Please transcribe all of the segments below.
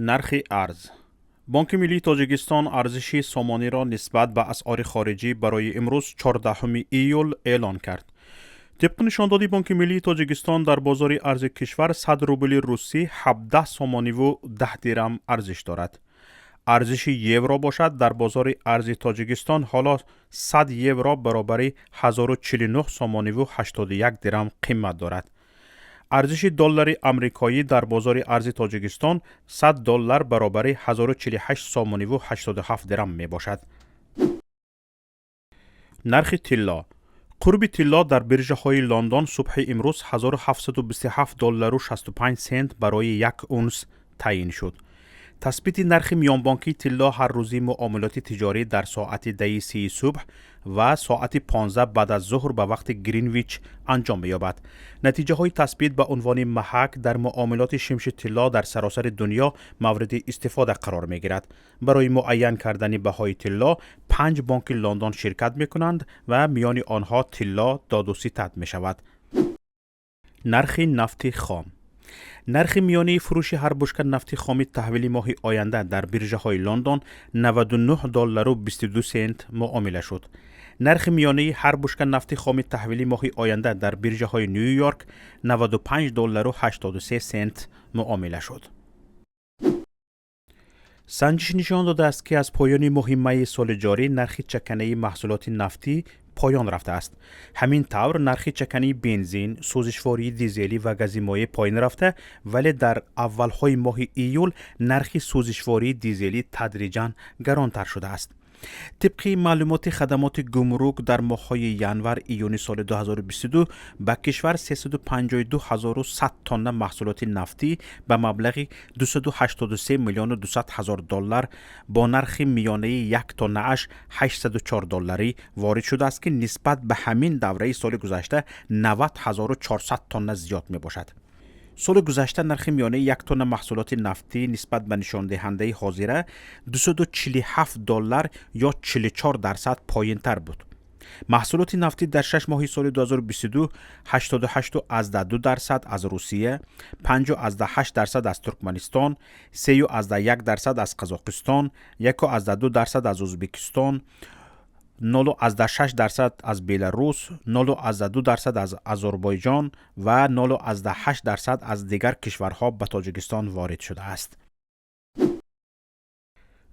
نرخ ارز. بانک ملی تاجیکستان ارزش سامانی را نسبت به اسعار خارجی برای امروز 14 ایول اعلان کرد. طبق نشاندهی بانک ملی تاجیکستان در بازار ارز کشور 100 روبل روسی 17 سامانی و 10 درم ارزش دارد. ارزش یورو باشد در بازار ارز تاجیکستان حالا 100 یورو برابر 1049 سامانی و 81 درم قیمت دارد. ارزش دلار آمریکایی در بازار ارز تاجیکستان 100 دلار برابر 1048 سامانی و 87 درم می باشد. نرخ طلا. قرب طلا در برج های لندن صبح امروز 1727 دلار و 65 سنت برای یک اونس تعیین شد. تثبیت نرخ میان بانکی طلا هر روزی معاملات تجاری در ساعت 10 صبح و ساعت 15 بعد از ظهر به وقت گرینویچ انجام می‌یابد. نتیجه های تثبیت به عنوان محک در معاملات شمش طلا در سراسر دنیا مورد استفاده قرار می‌گیرد. برای معین کردن بهای طلا 5 بانک لندن شرکت می‌کنند و میان آنها طلا داد و ستد می‌شود. نرخ نفت خام. نرخ میانه فروش هر بشکه نفت خام تحویل ماه آینده در برج های لندن 99 دلار و 22 سنت معامله شد. نرخ میانه هر بشکه نفت خام تحویل ماه آینده در برج های نیویورک 95 دلار و 83 سنت معامله شد. سنجش نشان داده است که از پایان ماه می سال جاری نرخ چکنه محصولات نفتی پایان رفته است. همین طور نرخ چکنه بنزین، سوزشواری دیزلی و گاز مایع پایین رفته، ولی در اولهای ماه ایول نرخ سوزشواری دیزلی تدریجاً گرانتر شده است. طبق معلومات خدمات گمرک در ماه‌های ینور ایون سال 2022 به کشور 352,100 تن محصولات نفتی به مبلغ 283 میلیون و 200 هزار دلار با نرخ میانه 1 تن اش 804 دلاری وارد شده است که نسبت به همین دوره سال گذشته 90,400 تن زیاد می باشد. سال گذشته نرخ میانه 1 تن محصولات نفتی نسبت به نشان دهنده حاضره 247 دلار یا 44 درصد پایین تر بود. محصولات نفتی در 6 ماه سال 2022 88.2 درصد از روسیه، 5.8 درصد از ترکمنستان، 3.1 درصد از قزاقستان، 1.2 درصد از ازبکستان، 0.6 درصد از بلاروس، 0.2 درصد از آذربایجان و 0.8 درصد از دیگر کشورها به تاجیکستان وارد شده است.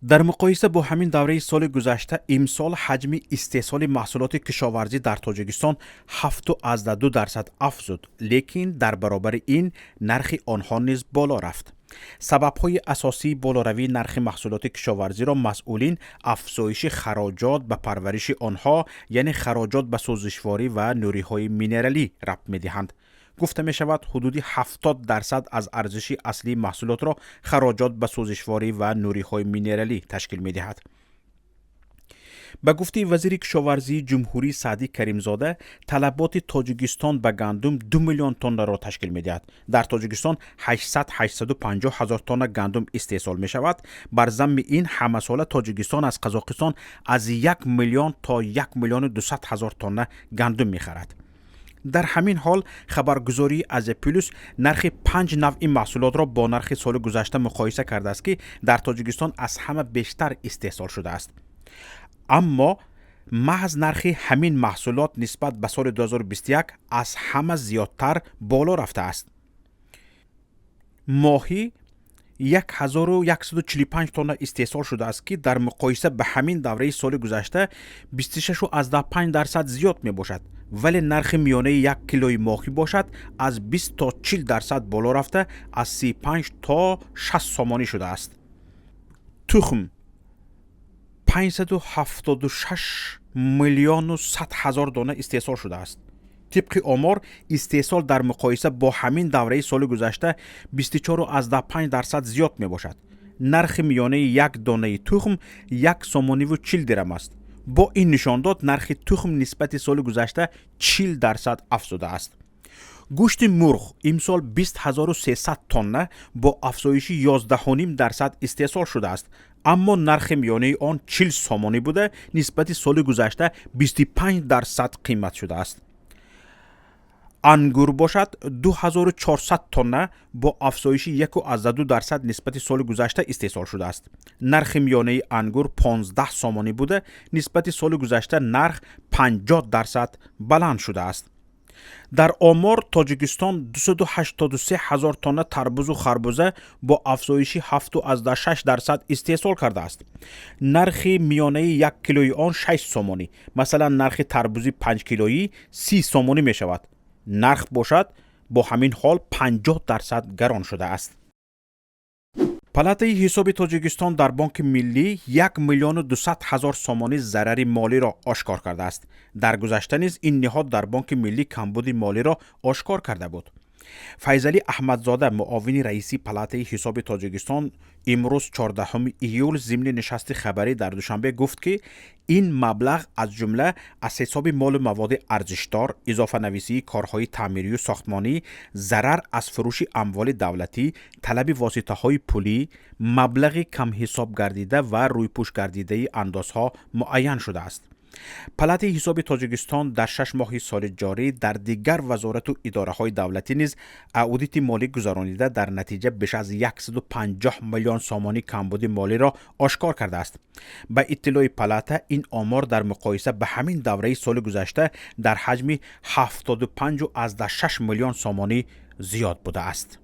در مقایسه با همین دوره سال گذشته امسال حجم استحصال محصولات کشاورزی در تاجیکستان 7.2 درصد افزود، لیکن در برابر این نرخ آنها نیز بالا رفت. سبب‌های اساسی بالاروی نرخ محصولات کشاورزی را مسئولین افزایش خراجات به پرورش آنها یعنی خراجات به سوزشواری و نوری‌های مینرالی ربط می‌دهند. گفته می شود حدود 70 درصد از ارزش اصلی محصولات را خراجات به سوزشواری و نوری‌های مینرالی تشکیل می دهد. به گفته وزیر کشاورزی جمهوری سعدی کریمزاده طلبات تاجیکستان به گندم 2 میلیون تن را تشکیل می دهد. در تاجیکستان 850 هزار تن گندم استحصال می شود. بر ضمن این همه ساله تاجیکستان از قزاقستان از 1 میلیون تا 1 میلیون و 200 هزار تن گندم می خرد. در همین حال خبرگزاری از پلوس نرخ 5 نوع محصولات را با نرخ سال گذشته مقایسه کرده است که در تاجیکستان از همه بیشتر استحصال شده است. اما محض نرخ همین محصولات نسبت به سال 2021 از همه زیادتر بالا رفته است. ماهی 1145 تن استحصال شده است که در مقایسه به همین دوره سال گذشته 26.5 درصد زیاد می باشد، ولی نرخ میانه 1 کیلوی ماهی باشد از 20 تا 40 درصد بالا رفته از 35 تا 60 سامانی شده است. تخم 576 میلیون و 100 هزار دانه استحصال شده است. طبق آمار استحصال در مقایسه با همین دوره سال گذشته 24.5 درصد زیاد می باشد. نرخ میانه یک دانه تخم 1 سامانی و 40 درم است. با این نشانداد نرخ تخم نسبت سال گذشته 40 درصد افزوده است. گوشت مرغ امسال 20,300 تن با افزایش 11.5 درصد استحصال شده است، اما نرخ میانه آن 40 سامانی بوده نسبت سال گذشته 25 درصد قیمت شده است. انگور باشد 2400 تن با افزایش 1.2% نسبت سال گذشته استحصال شده است. نرخ میانه انگور 15 سامانی بوده، نسبت سال گذشته نرخ 50% بلند شده است. در آمار تاجیکستان 283 هزار تن تربوز و خربوزه با افزایش 7.6% استحصال کرده است. نرخ میانه 1 کیلوی آن 6 سامانی، مثلا نرخ تربوزی 5 کیلویی 30 سامانی می شود. نرخ باشد با همین حال 50% گران شده است. پالاتای حساب تاجیکستان در بانک ملی 1,200,000 سامانی ضرر مالی را آشکار کرده است. در گذشته نیز این نهاد در بانک ملی کمبود مالی را آشکار کرده بود. فیضعلی احمدزاده معاون رئیسی پالاتای حساب تاجیکستان امروز 14 ایول ضمن نشست خبری در دوشنبه گفت که این مبلغ از جمله از حساب مال مواد ارزشدار، اضافه نویسی کارهای تعمیری و ساختمانی، ضرر از فروش اموال دولتی، طلب واسطه های پولی، مبلغ کم حساب گردیده و رویپوش گردیده اندازها معین شده است. پالاتای حساب تاجیکستان در 6 ماه سال جاری در دیگر وزارت و اداره های دولتی نیز اودیت مالی گذرانیده در نتیجه بیش از 150 میلیون سامانی کمبود مالی را آشکار کرده است. به اطلاع پالاتا این آمار در مقایسه به همین دوره سال گذشته در حجم 75.6 میلیون سامانی زیاد بوده است.